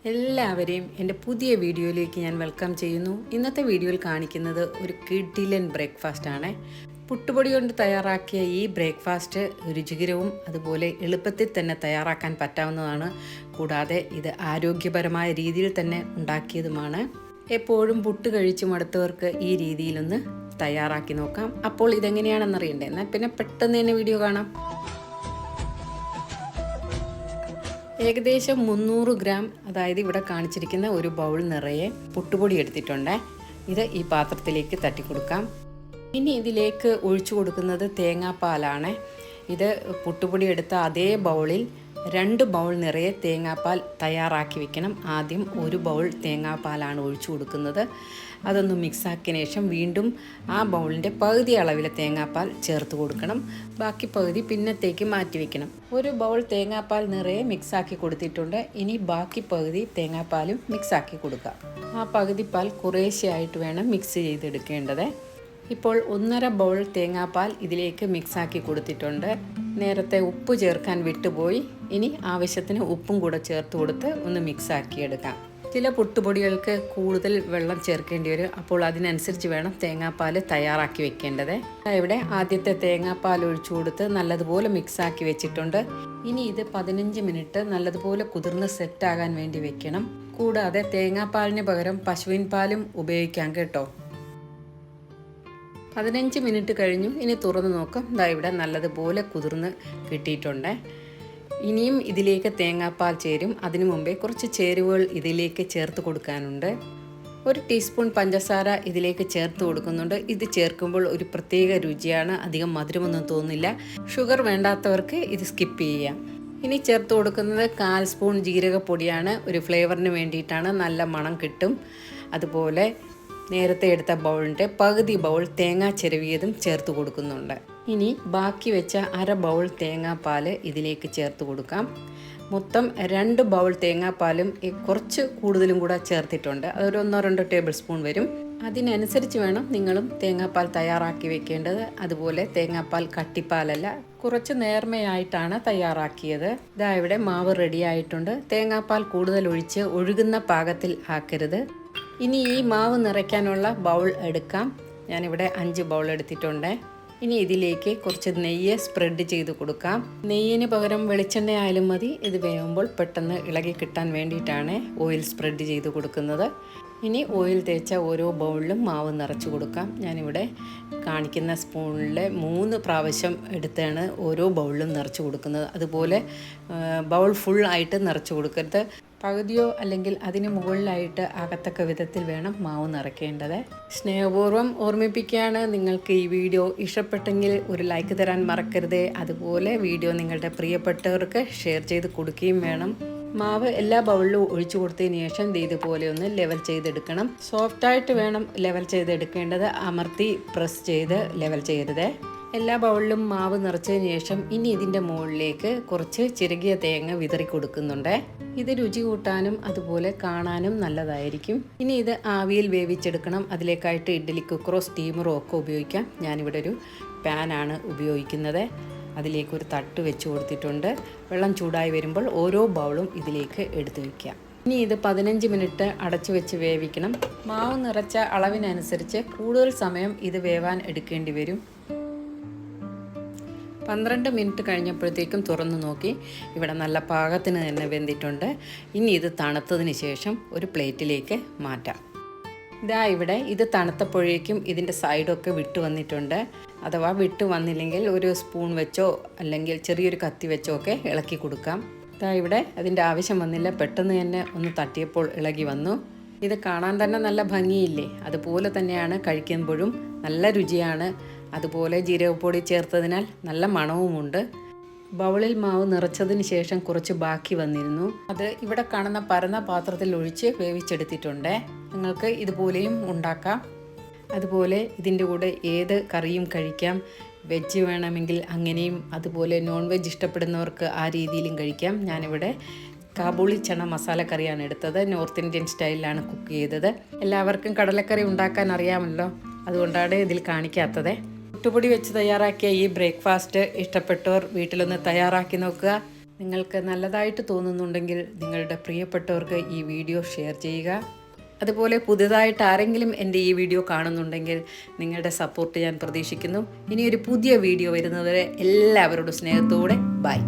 എല്ലാവരെയും എൻ്റെ പുതിയ വീഡിയോയിലേക്ക് ഞാൻ വെൽക്കം ചെയ്യുന്നു. ഇന്നത്തെ വീഡിയോയിൽ കാണിക്കുന്നത് ഒരു കിഡിലൻ ബ്രേക്ക്ഫാസ്റ്റ് ആണ്. പുട്ടുപൊടി കൊണ്ട് തയ്യാറാക്കിയ ഈ ബ്രേക്ക്ഫാസ്റ്റ് രുചികരവും അതുപോലെ എളുപ്പത്തിൽ തന്നെ തയ്യാറാക്കാൻ പറ്റാവുന്നതാണ്. കൂടാതെ ഇത് ആരോഗ്യപരമായ രീതിയിൽ തന്നെ ഉണ്ടാക്കിയതുമാണ്. എപ്പോഴും പുട്ട് കഴിച്ചു മടുത്തവർക്ക് ഈ രീതിയിലൊന്ന് തയ്യാറാക്കി നോക്കാം. അപ്പോൾ ഇതെങ്ങനെയാണെന്നറിയണ്ടേ? എന്നാൽ പിന്നെ പെട്ടെന്ന് തന്നെ വീഡിയോ കാണാം. ഏകദേശം 300 ഗ്രാം, അതായത് ഇവിടെ കാണിച്ചിരിക്കുന്ന ഒരു ബൗൾ നിറയെ പുട്ടുപൊടി എടുത്തിട്ടുണ്ട്. ഇത് ഈ പാത്രത്തിലേക്ക് തട്ടി കൊടുക്കാം. ഇനി ഇതിലേക്ക് ഒഴിച്ചു കൊടുക്കുന്നത് തേങ്ങാപ്പാലാണ്. ഇത് പുട്ടുപൊടി എടുത്ത അതേ ബൗളിൽ 2 ബൗൾ നിറയെ തേങ്ങാപ്പാൽ തയ്യാറാക്കി വെക്കണം. ആദ്യം 1 ബൗൾ തേങ്ങാപ്പാലാണ് ഒഴിച്ചു കൊടുക്കുന്നത്. അതൊന്ന് മിക്സാക്കിയ ശേഷം വീണ്ടും ആ ബൗളിൻ്റെ പകുതി അളവിലെ തേങ്ങാപ്പാൽ ചേർത്ത് കൊടുക്കണം. ബാക്കി പകുതി പിന്നത്തേക്ക് മാറ്റി വെക്കണം. 1 ബൗൾ തേങ്ങാപ്പാൽ നിറയെ മിക്സാക്കി കൊടുത്തിട്ടുണ്ട്. ഇനി ബാക്കി പകുതി തേങ്ങാപ്പാലും മിക്സാക്കി കൊടുക്കാം. ആ പകുതി പാൽ കുറേശ്ശെയായിട്ട് വേണം മിക്സ് ചെയ്തെടുക്കേണ്ടത്. ഇപ്പോൾ 1.5 ബൗൾ തേങ്ങാപ്പാൽ ഇതിലേക്ക് മിക്സാക്കി കൊടുത്തിട്ടുണ്ട്. നേരത്തെ ഉപ്പ് ചേർക്കാൻ വിട്ടുപോയി. ഇനി ആവശ്യത്തിന് ഉപ്പും കൂടെ ചേർത്ത് കൊടുത്ത് ഒന്ന് മിക്സാക്കി എടുക്കാം. ചില പുട്ടുപൊടികൾക്ക് കൂടുതൽ വെള്ളം ചേർക്കേണ്ടി വരും. അപ്പോൾ അതിനനുസരിച്ച് വേണം തേങ്ങാപ്പാൽ തയ്യാറാക്കി വെക്കേണ്ടത്. ഇവിടെ ആദ്യത്തെ തേങ്ങാപ്പാൽ ഒഴിച്ചു കൊടുത്ത് നല്ലതുപോലെ മിക്സാക്കി വെച്ചിട്ടുണ്ട്. ഇനി ഇത് 15 മിനിറ്റ് നല്ലതുപോലെ കുതിർന്ന് സെറ്റാകാൻ വേണ്ടി വെക്കണം. കൂടാതെ തേങ്ങാപ്പാലിന് പകരം പശുവിൻ പാലും ഉപയോഗിക്കാം കേട്ടോ. 15 മിനിറ്റ് കഴിഞ്ഞു. ഇനി തുറന്ന് നോക്കാം. ഇവിടെ നല്ലതുപോലെ കുതിർന്ന് കിട്ടിയിട്ടുണ്ട്. ഇനിയും ഇതിലേക്ക് തേങ്ങാപ്പാൽ ചേരും. അതിനു മുമ്പേ കുറച്ച് ചേരുവകൾ ഇതിലേക്ക് ചേർത്ത് കൊടുക്കാനുണ്ട്. 1 ടീസ്പൂൺ പഞ്ചസാര ഇതിലേക്ക് ചേർത്ത് കൊടുക്കുന്നുണ്ട്. ഇത് ചേർക്കുമ്പോൾ ഒരു പ്രത്യേക രുചിയാണ്. അധികം മധുരമൊന്നും തോന്നില്ല. ഷുഗർ വേണ്ടാത്തവർക്ക് ഇത് സ്കിപ്പ് ചെയ്യാം. ഇനി ചേർത്ത് കൊടുക്കുന്നത് 1/4 സ്പൂൺ ജീരകപ്പൊടിയാണ്. ഒരു ഫ്ലേവറിന് വേണ്ടിയിട്ടാണ്. നല്ല മണം കിട്ടും. അതുപോലെ നേരത്തെ എടുത്ത ബൗളിൻ്റെ പകുതി ബൗൾ തേങ്ങ ചിരവിയതും ചേർത്ത് കൊടുക്കുന്നുണ്ട്. ഇനി ബാക്കി വെച്ച 1/2 ബൗൾ തേങ്ങാപ്പാൽ ഇതിലേക്ക് ചേർത്ത് കൊടുക്കാം. മൊത്തം 2 ബൗൾ തേങ്ങാപ്പാലും കുറച്ച് കൂടുതലും കൂടെ ചേർത്തിട്ടുണ്ട്. അതൊരു 1-2 ടേബിൾ സ്പൂൺ വരും. അതിനനുസരിച്ച് വേണം നിങ്ങളും തേങ്ങാപ്പാൽ തയ്യാറാക്കി വെക്കേണ്ടത്. അതുപോലെ തേങ്ങാപ്പാൽ കട്ടിപ്പാലല്ല, കുറച്ച് നേർമയായിട്ടാണ് തയ്യാറാക്കിയത്. ഇവിടെ മാവ് റെഡി ആയിട്ടുണ്ട്. തേങ്ങാപ്പാൽ കൂടുതൽ ഒഴിച്ച് ഒഴുകുന്ന പാകത്തിൽ ആക്കരുത്. ഇനി ഈ മാവ് നിറയ്ക്കാനുള്ള ബൗൾ എടുക്കാം. ഞാനിവിടെ 5 ബൗൾ എടുത്തിട്ടുണ്ട്. ഇനി ഇതിലേക്ക് കുറച്ച് നെയ്യ് സ്പ്രെഡ് ചെയ്ത് കൊടുക്കാം. നെയ്യിന് പകരം വെളിച്ചെണ്ണ ആയാലും മതി. ഇത് വേവുമ്പോൾ പെട്ടെന്ന് ഇളകി കിട്ടാൻ വേണ്ടിയിട്ടാണ് ഓയിൽ സ്പ്രെഡ് ചെയ്ത് കൊടുക്കുന്നത്. ഇനി ഓയിൽ തേച്ച ഓരോ ബൗളിലും മാവ് നിറച്ച് കൊടുക്കാം. ഞാനിവിടെ കാണിക്കുന്ന സ്പൂണിൽ 3 പ്രാവശ്യം എടുത്താണ് ഓരോ ബൗളിലും നിറച്ച് കൊടുക്കുന്നത്. അതുപോലെ ബൗൾ ഫുൾ ആയിട്ട് നിറച്ച് കൊടുക്കരുത്. പകുതിയോ അല്ലെങ്കിൽ അതിന് മുകളിലായിട്ട് ആകത്തക്ക വിധത്തിൽ വേണം മാവ് നിറയ്ക്കേണ്ടത്. സ്നേഹപൂർവ്വം ഓർമ്മിപ്പിക്കുകയാണ്, നിങ്ങൾക്ക് ഈ വീഡിയോ ഇഷ്ടപ്പെട്ടെങ്കിൽ ഒരു ലൈക്ക് തരാൻ മറക്കരുത്. അതുപോലെ വീഡിയോ നിങ്ങളുടെ പ്രിയപ്പെട്ടവർക്ക് ഷെയർ ചെയ്ത് കൊടുക്കുകയും വേണം. മാവ് എല്ലാ ബൗളിലും ഒഴിച്ചു കൊടുത്തതിന് ശേഷം ഇതുപോലെ ഒന്ന് ലെവൽ ചെയ്തെടുക്കണം. സോഫ്റ്റായിട്ട് വേണം ലെവൽ ചെയ്തെടുക്കേണ്ടത്. അമർത്തി പ്രസ് ചെയ്ത് ലെവൽ ചെയ്യരുത്. എല്ലാ ബൗളിലും മാവ് നിറച്ചതിന് ശേഷം ഇനി ഇതിൻ്റെ മുകളിലേക്ക് കുറച്ച് ചിരകിയ തേങ്ങ വിതറി കൊടുക്കുന്നുണ്ട്. ഇത് രുചി കൂട്ടാനും അതുപോലെ കാണാനും നല്ലതായിരിക്കും. ഇനി ഇത് ആവിയിൽ വേവിച്ചെടുക്കണം. അതിലേക്കായിട്ട് ഇഡ്ഡലി കുക്കറോ സ്റ്റീമറോ ഒക്കെ ഉപയോഗിക്കാം. ഞാനിവിടെ ഒരു പാനാണ് ഉപയോഗിക്കുന്നത്. അതിലേക്ക് ഒരു തട്ട് വെച്ച് കൊടുത്തിട്ടുണ്ട്. വെള്ളം ചൂടായി വരുമ്പോൾ ഓരോ ബൗളും ഇതിലേക്ക് എടുത്തു വയ്ക്കാം. ഇനി ഇത് 15 മിനിറ്റ് അടച്ചു വെച്ച് വേവിക്കണം. മാവ് നിറച്ച അളവിനനുസരിച്ച് കൂടുതൽ സമയം ഇത് വേവാൻ എടുക്കേണ്ടി വരും. 12 മിനിറ്റ് കഴിഞ്ഞപ്പോഴത്തേക്കും തുറന്നു നോക്കി. ഇവിടെ നല്ല പാകത്തിന് തന്നെ വെന്തിട്ടുണ്ട്. ഇനി ഇത് തണുത്തതിന് ശേഷം ഒരു പ്ലേറ്റിലേക്ക് മാറ്റാം. ഇവിടെ ഇത് തണുത്തപ്പോഴേക്കും ഇതിൻ്റെ സൈഡൊക്കെ വിട്ടു വന്നിട്ടുണ്ട്. അഥവാ വിട്ടു വന്നില്ലെങ്കിൽ ഒരു സ്പൂൺ വെച്ചോ അല്ലെങ്കിൽ ചെറിയൊരു കത്തി വെച്ചോ ഒക്കെ ഇളക്കി കൊടുക്കാം. ഇവിടെ അതിൻ്റെ ആവശ്യം വന്നില്ല. പെട്ടെന്ന് തന്നെ ഒന്ന് തട്ടിയപ്പോൾ ഇളകി വന്നു. ഇത് കാണാൻ തന്നെ നല്ല ഭംഗിയില്ലേ? അതുപോലെ തന്നെയാണ് കഴിക്കുമ്പോഴും നല്ല രുചിയാണ്. അതുപോലെ ജീരകപ്പൊടി ചേർത്തതിനാൽ നല്ല മണവുമുണ്ട്. ബൗളിൽ മാവ് നിറച്ചതിന് ശേഷം കുറച്ച് ബാക്കി വന്നിരുന്നു. അത് ഇവിടെ കാണുന്ന പരന്ന പാത്രത്തിൽ ഒഴിച്ച് വേവിച്ചെടുത്തിട്ടുണ്ട്. നിങ്ങൾക്ക് ഇതുപോലെയും ഉണ്ടാക്കാം. അതുപോലെ ഇതിൻ്റെ കൂടെ ഏത് കറിയും കഴിക്കാം. വെജ് വേണമെങ്കിൽ അങ്ങനെയും, അതുപോലെ നോൺ വെജ് ഇഷ്ടപ്പെടുന്നവർക്ക് ആ രീതിയിലും കഴിക്കാം. ഞാനിവിടെ കാബൂളി ചണ മസാല കറിയാണ് എടുത്തത്. നോർത്ത് ഇന്ത്യൻ സ്റ്റൈലിലാണ് കുക്ക് ചെയ്തത്. എല്ലാവർക്കും കടലക്കറി ഉണ്ടാക്കാൻ അറിയാമല്ലോ, അതുകൊണ്ടാണ് ഇതിൽ കാണിക്കാത്തത്. പുട്ടുപൊടി വെച്ച് തയ്യാറാക്കിയ ഈ ബ്രേക്ക്ഫാസ്റ്റ് ഇഷ്ടപ്പെട്ടവർ വീട്ടിലൊന്ന് തയ്യാറാക്കി നോക്കുക. നിങ്ങൾക്ക് നല്ലതായിട്ട് തോന്നുന്നുണ്ടെങ്കിൽ നിങ്ങളുടെ പ്രിയപ്പെട്ടവർക്ക് ഈ വീഡിയോ ഷെയർ ചെയ്യുക. അതുപോലെ പുതുതായിട്ട് ആരെങ്കിലും എൻ്റെ ഈ വീഡിയോ കാണുന്നുണ്ടെങ്കിൽ നിങ്ങളുടെ സപ്പോർട്ട് ഞാൻ പ്രതീക്ഷിക്കുന്നു. ഇനിയൊരു പുതിയ വീഡിയോ വരുന്നതുവരെ എല്ലാവരോടും സ്നേഹത്തോടെ ബൈ.